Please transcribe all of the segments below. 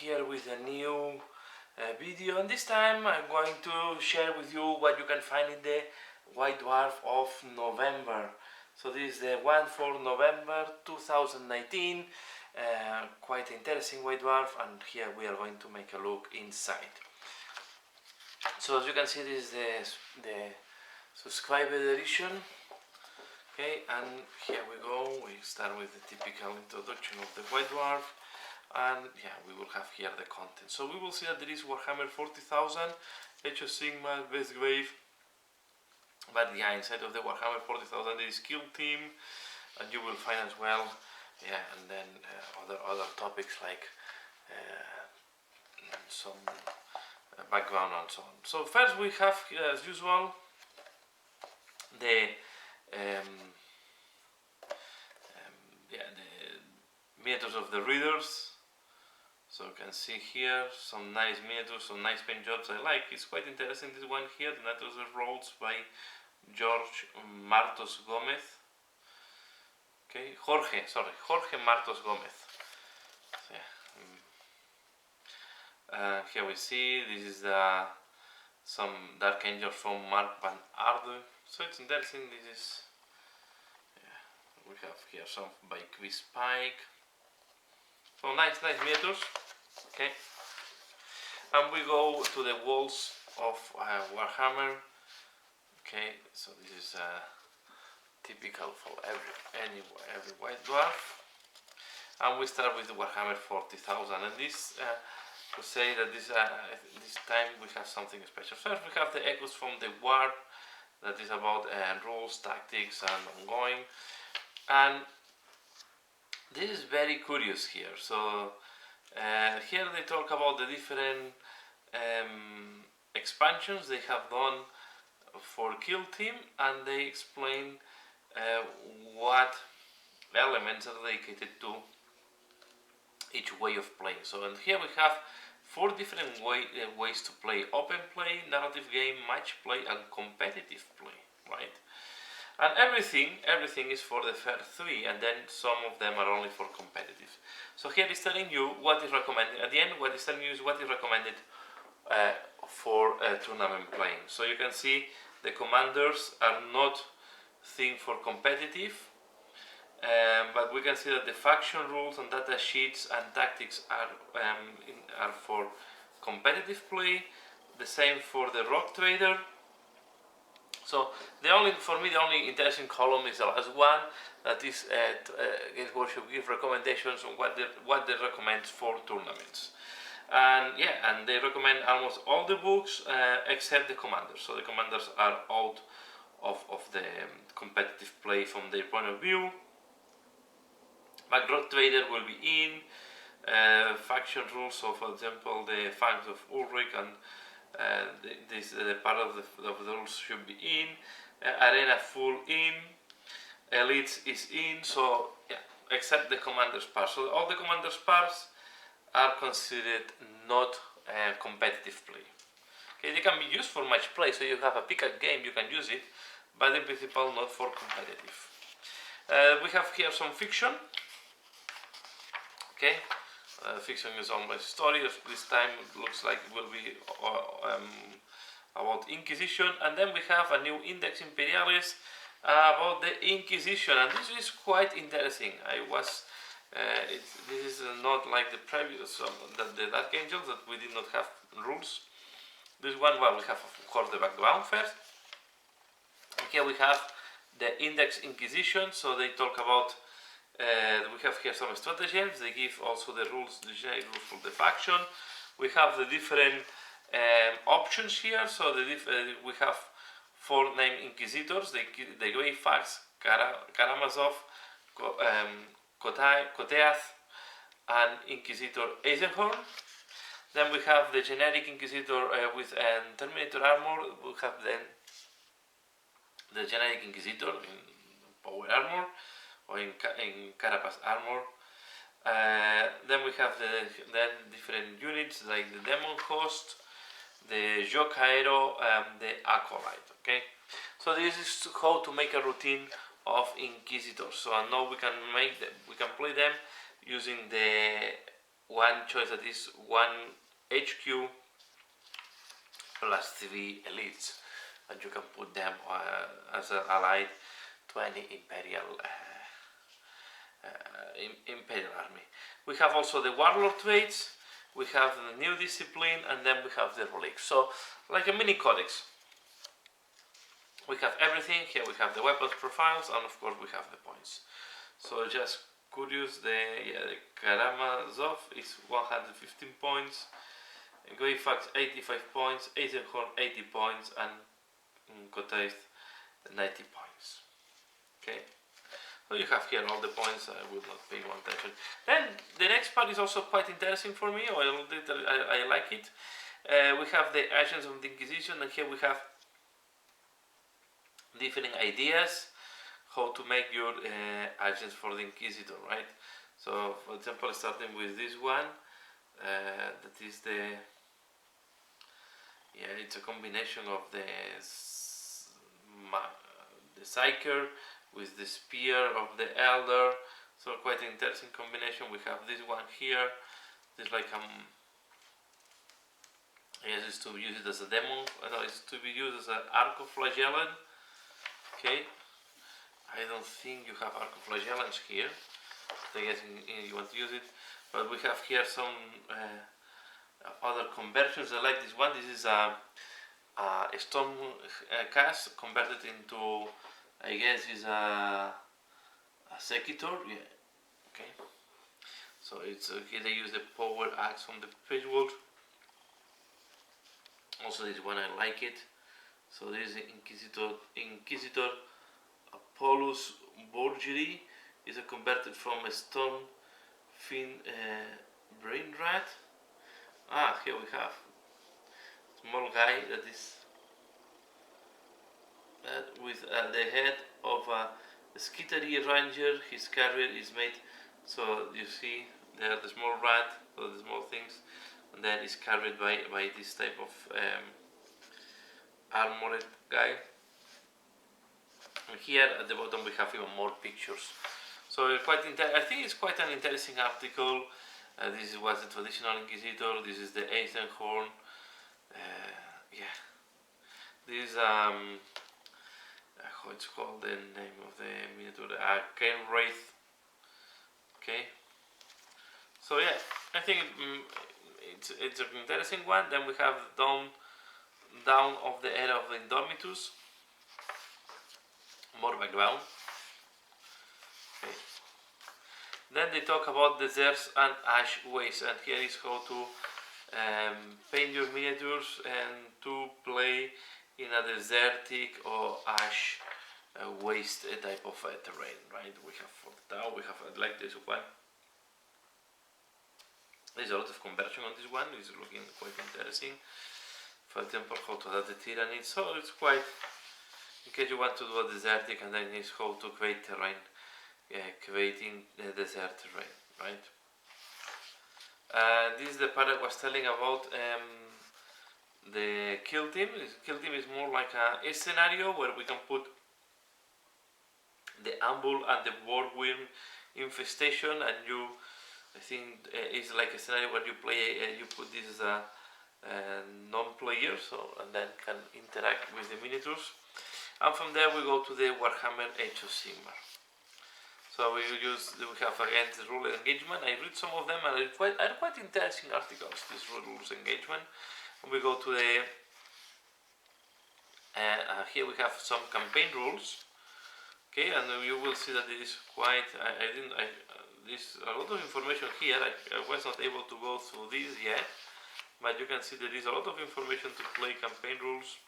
here with a new video, and this time I'm going to share with you what you can find in the White Dwarf of November. So this is the one for November 2019, quite interesting White Dwarf, and here we are going to make a look inside. So as you can see, this is the subscriber edition. Okay, and here we go. We start with the typical introduction of the White Dwarf, and yeah, we will have here the content. So we will see that there is Warhammer 40,000, Age of Sigmar, Best Wave, but yeah, inside of the Warhammer 40,000 there is Kill Team, and you will find as well, yeah, and then other topics like some background and so on. So first we have, as usual, the the miniatures of the readers. So you can see here some nice miniatures, some nice paint jobs. I like. It's quite interesting, this one here, the Miniatures of Rhodes by Jorge Martos Gomez. Okay, Jorge Martos Gomez. So, yeah. Here we see this is some Dark Angels from Mark van Arde. So it's interesting. This is, yeah, we have here some by Chris Pike. So nice miniatures. Okay, and we go to the walls of Warhammer. Okay, so this is typical for every White Dwarf, and we start with the Warhammer 40,000. And this to say that this time we have something special. First, we have the echoes from the war, that is about rules, tactics, and ongoing. And this is very curious here. So here they talk about the different expansions they have done for Kill Team, and they explain what elements are dedicated to each way of playing. So and here we have 4 different ways to play: open play, narrative game, match play, and competitive play, right? And everything is for the first 3, and then some of them are only for competitive. So here it's telling you what is recommended. At the end, what it's telling you is what is recommended for tournament playing. So you can see the commanders are not thing for competitive, but we can see that the faction rules and data sheets and tactics are for competitive play. The same for the Rock Trader. So for me the only interesting column is the last one, that is Games Workshop give recommendations on what they recommend for tournaments. And yeah, and they recommend almost all the books except the commanders. So the commanders are out of the competitive play from their point of view. But Rock Trader will be in. Faction rules, so for example the Fangs of Ulrich and the part of the rules should be in. Arena full in. Elites is in. So yeah, except the commanders part. So all the commanders parts are considered not competitive play. Okay, they can be used for match play. So you have a pick a game, you can use it, but in principle not for competitive. We have here some fiction. Okay. Fiction is always story. This time it looks like it will be about Inquisition, and then we have a new Index Imperialis about the Inquisition, and this is quite interesting. This is not like the previous the Dark Angels, that we did not have rules. This one, well, we have of course the background first, and here we have the Index Inquisition. So they talk about. We have here some stratagems. They give also the rules, the generic rules for the faction. We have the different options here. So we have 4 named Inquisitors: the Grey Fax, Karamazov, Koteath, and Inquisitor Eisenhorn. Then we have the generic Inquisitor with Terminator armor. We have then the generic Inquisitor in power armor, or in Carapace armor. Then we have the different units like the Demon Host, the Jokaero, and the Acolyte. Okay, so this is how to make a routine of Inquisitors. So I know we can play them using the one choice that is 1 HQ plus 3 elites, and you can put them as an allied to any imperial army. We have also the warlord traits, we have the new discipline, and then we have the relics. So like a mini codex. We have everything. Here we have the weapons profiles, and of course we have the points. So just curious, the Karamazov is 115 points, Goifax 85 points, Eisenhorn 80 points, and Kotaith 90 points. Okay, so you have here all the points. I will not pay more attention. Then the next part is also quite interesting for me. I like it. We have the Agents of the Inquisition, and here we have different ideas how to make your agents for the Inquisitor, right? So for example, starting with this one, that is it's a combination of the Psyker with the Spear of the Elder, so quite an interesting combination. We have this one here, this like yes, it's to be used as a demon, it's to be used as an Arcoflagellan. Okay, I don't think you have Arcoflagellants here. I guess you want to use it, but we have here some other conversions. I like this one. This is a Storm cast converted into, I guess, is a Sequitor. Yeah. Okay. So it's okay. They use the power axe from the page world. Also, this one I like it. So this is Inquisitor Apollos Borgiri. Is a converted from a Storm Fin Brain Rat. Here we have small guy that is with the head of a Skittery Ranger. His carrier is made, so you see there the small rat, so the small things, and then is carried by this type of armored guy. And here at the bottom we have even more pictures. So I think it's quite an interesting article. This was the traditional Inquisitor. This is the Eisenhorn. Yeah. This is how it's called, the name of the miniature, Ken Wraith. Okay. So yeah, I think it's an interesting one. Then we have down of the era of the Indomitus. More background. Okay. Then they talk about deserts and ash wastes, and here is how to paint your miniatures and to play in a desertic or ash waste type of terrain, right? We have for the town, we have like this one. There's a lot of conversion on this one. It's looking quite interesting. For example, how to adapt the tyranny. So it's quite, in case you want to do a desertic, and then it's how to create terrain, creating the desert terrain, right? This is the part I was telling about the kill team. Kill team is more like a scenario where we can put the Ambull and the Warworm infestation, and I think it's like a scenario where you play, you put this as a non-player, and then can interact with the miniatures. And from there we go to the Warhammer Age of Sigmar. So we have again the rule engagement. I read some of them, and are quite interesting articles, this rules engagement. And we go to the here we have some campaign rules. Okay, and you will see that it is quite. There's a lot of information here. I was not able to go through this yet, but you can see there is a lot of information to play campaign rules,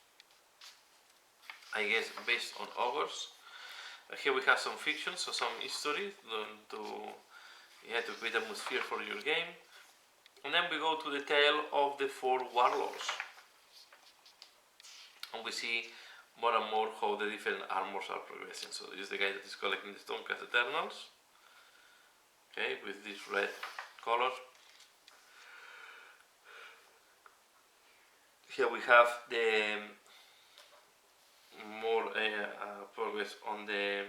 I guess, based on ogres. Here we have some fiction, so some history to create atmosphere for your game. And then we go to the tale of the 4 warlords. And we see more and more how the different armors are progressing. So this is the guy that is collecting the Stonecast Eternals. Okay, with this red color. Here we have the more progress on the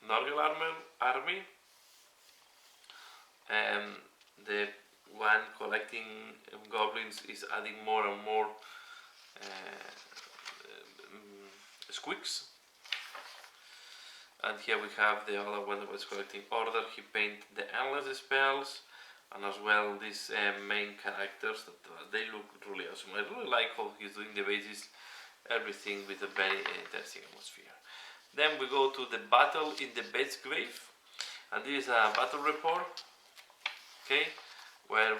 Norgel army, the one collecting goblins is adding more and more squeaks. And here we have the other one that was collecting order. He painted the endless spells, and as well these main characters that they look really awesome. I really like how he's doing the bases, everything with a very interesting atmosphere. Then we go to the battle in the Bed's Grave, and this is a battle report. Okay, where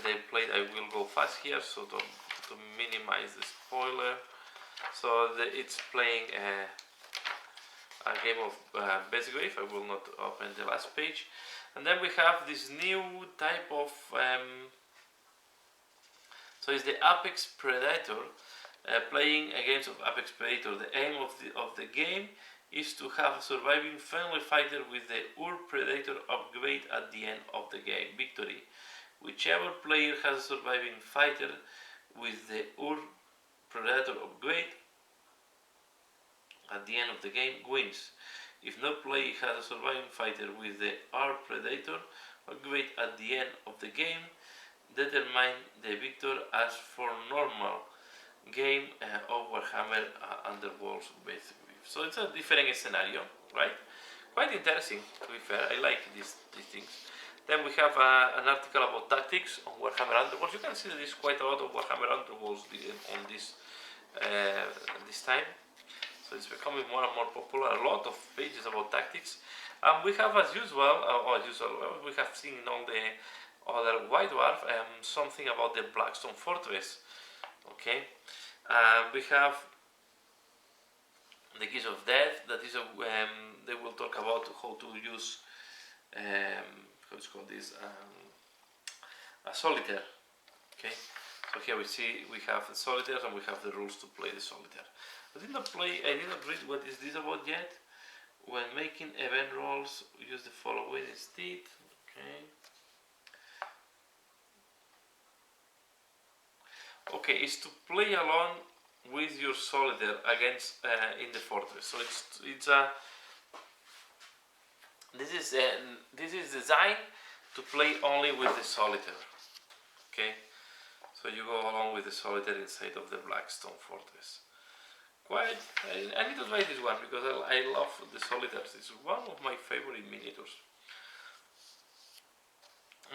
they played. I will go fast here, so to minimize the spoiler. So it's playing a game of Bed's Grave. I will not open the last page. And then we have this new type of so it's the Apex Predator, playing against of Apex Predator. The aim of the game is to have a surviving friendly fighter with the Ur Predator upgrade at the end of the game. Victory. Whichever player has a surviving fighter with the Ur Predator upgrade at the end of the game wins. If no player has a surviving fighter with the R Predator upgrade at the end of the game, determine the victor as for normal game of Warhammer Underworld's Bed's Grave. So it's a different scenario, right? Quite interesting, to be fair. I like these things. Then we have an article about tactics on Warhammer Underworlds. You can see that there's quite a lot of Warhammer Underworlds on this time. So it's becoming more and more popular. A lot of pages about tactics. And we have, as usual, we have seen in all the other White Dwarf something about the Blackstone Fortress. Okay, we have the Keys of Death. That is they will talk about how to use what's called this a solitaire. Okay, so here we have the solitaire and we have the rules to play the solitaire. I did not read what is this about yet. When making event rolls, use the following instead. Okay, it's to play alone with your solitaire against in the fortress. So it's a this is designed to play only with the solitaire. Okay, so you go along with the solitaire inside of the Blackstone Fortress. Quite, I need to try this one because I love the solitaires. It's one of my favorite miniatures.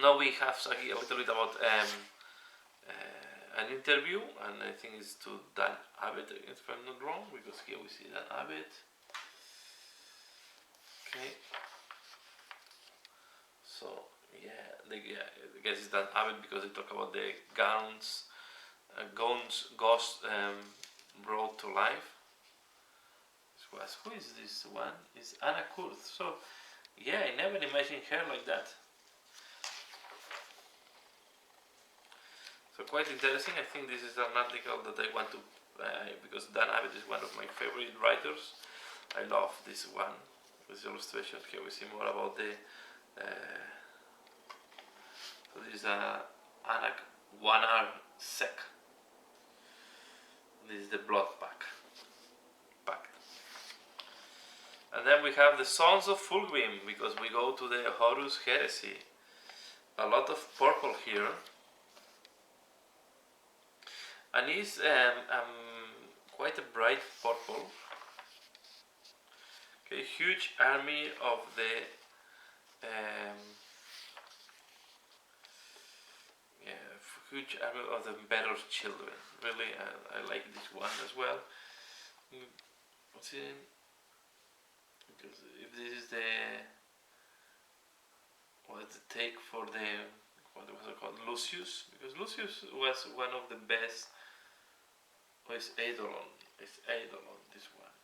Now we have a little bit about an interview, and I think it's to Dan Abbott, if I'm not wrong, because here we see Dan Abbott. Okay. So yeah, I guess it's Dan Abbott because they talk about the Gaunt's Ghost brought to life. Who is this one? It's Anna Kurth. So yeah, I never imagined her like that. So quite interesting. I think this is an article that I want to because Dan Abbott is one of my favorite writers. I love this one, this illustration. Here we see more about the so this is Anak 1R Sec. This is the Blood Pact. And then we have the Sons of Fulgrim, because we go to the Horus Heresy. A lot of purple here. And it's quite a bright purple. Okay, huge army of the huge army of the Emperor's children. Really, I like this one as well. What's it? Because if this is what's the take for the what was it called, Lucius? Because Lucius was one of the best. Oh, it's Eidolon. It's Eidolon, this one.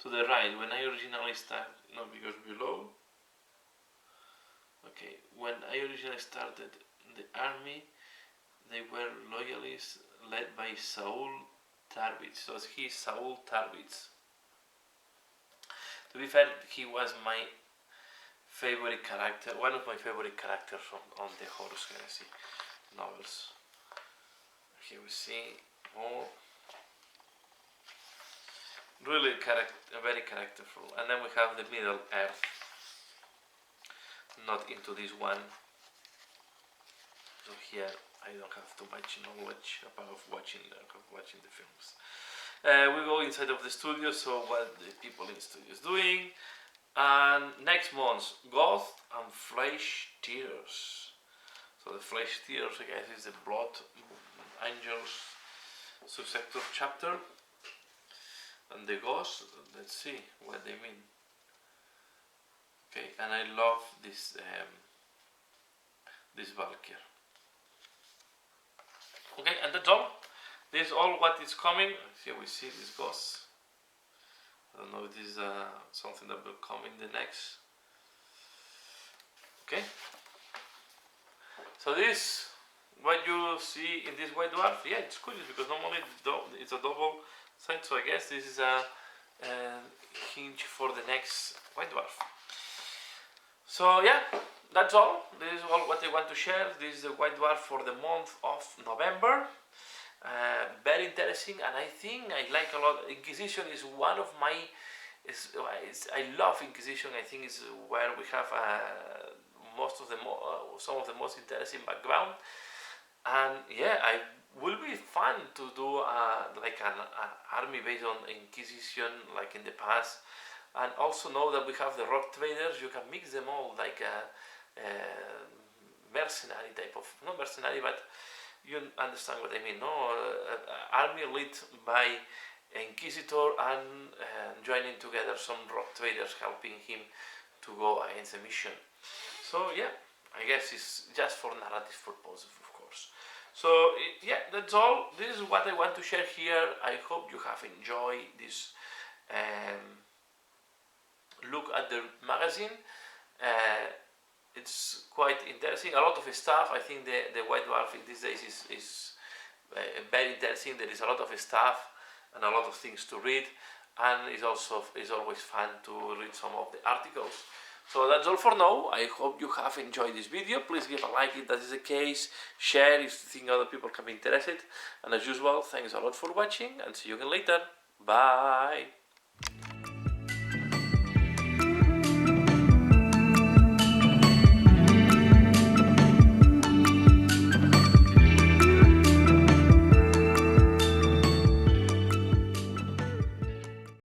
To the right, when I originally started, no, because below. Okay, when I originally started the army, they were loyalists led by Saul Tarvitz. So he's Saul Tarvitz. To be fair, he was my favorite character, one of my favorite characters on the Horus Heresy novels. Here we see more. Really very characterful. And then we have the Middle Earth. Not into this one. So here I don't have too much knowledge about watching the films. We go inside of the studio, so what the people in the studio is doing. And next month, Ghost and Flesh Tears. So the Flesh Tears, I guess, is the Blood Angels subsector chapter. And the Ghost, let's see what they mean. Okay, and I love this this Valkyr. Okay, and that's all. This is all what is coming. Here we see this Ghost. I don't know if this is something that will come in the next. Okay. So this, what you see in this White Dwarf, yeah, it's curious because normally it's a double side. So I guess this is a hinge for the next White Dwarf. So yeah, that's all. This is all what I want to share. This is the White Dwarf for the month of November. Very interesting, and I think I like a lot. Inquisition is one of my. I love Inquisition. I think it's where we have some of the most interesting background. And yeah, I will be fun to do like an army based on Inquisition, like in the past. And also know that we have the rock traders. You can mix them all like a mercenary type of, not mercenary, but you understand what I mean, no? Army led by Inquisitor and joining together some rock traders helping him to go against the mission. So yeah, I guess it's just for narrative purposes, of course. So yeah, that's all. This is what I want to share here. I hope you have enjoyed this look at the magazine. It's quite interesting. A lot of stuff. I think the White Dwarf in these days is very interesting. There is a lot of stuff and a lot of things to read, and it's always fun to read some of the articles. So that's all for now. I hope you have enjoyed this video. Please give a like if that is the case. Share if you think other people can be interested. And as usual, thanks a lot for watching, and see you again later. Bye.